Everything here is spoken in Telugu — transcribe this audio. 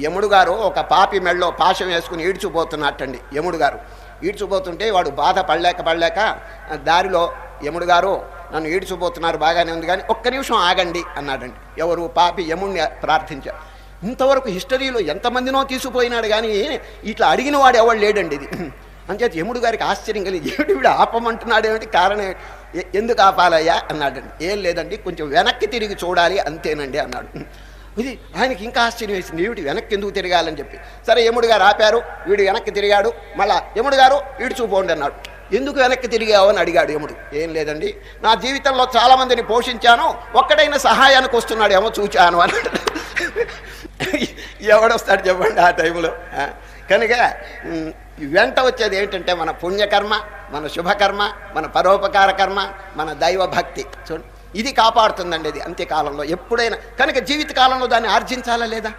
యముడు గారు ఒక పాపి మెళ్ళో పాశం వేసుకుని ఈడ్చుపోతున్నట్టండి. యముడు గారు ఈడ్చుపోతుంటే వాడు బాధ పడలేక దారిలో యముడు గారు నన్ను ఈడ్చుపోతున్నారు బాగానే ఉంది కానీ ఒక్క నిమిషం ఆగండి అన్నాడండి. ఎవరు? పాపి యముడిని ప్రార్థించారు. ఇంతవరకు హిస్టరీలో ఎంతమందినో తీసుకుపోయినాడు కానీ ఇట్లా అడిగిన వాడు ఎవడు లేడండి. ఇది అంచేత యముడు గారికి ఆశ్చర్యం కలిగి వీడు ఆపమంటున్నాడు ఏమిటి, కారణం ఎందుకు ఆపాలయ్యా అన్నాడండి. ఏం లేదండి, కొంచెం వెనక్కి తిరిగి చూడాలి అంతేనండి అన్నాడు. ఇది ఆయనకి ఇంకా ఆశ్చర్యం వేసింది, వీడు వెనక్కి ఎందుకు తిరగాలని చెప్పి. సరే యముడు గారు ఆపారు, వీడు వెనక్కి తిరిగాడు. మళ్ళా యముడు గారు ఈడ్చుపోండి అన్నాడు. ఎందుకు వెనక్కి తిరిగావు అని అడిగాడు యముడు. ఏం లేదండి, నా జీవితంలో చాలామందిని పోషించాను, ఒక్కడైనా సహాయానికి వస్తున్నాడు ఏమో చూచాను అన్నాడు. ఎవడొస్తాడు చెప్పండి ఆ టైంలో. కనుక వెంట వచ్చేది ఏంటంటే మన పుణ్యకర్మ, మన శుభకర్మ, మన పరోపకార కర్మ, మన దైవభక్తి. చూడండి, ఇది కాపాడుతుందండి. ఇది అంత్యకాలంలో ఎప్పుడైనా కనుక జీవితకాలంలో దాన్ని ఆర్జించాలా లేదా?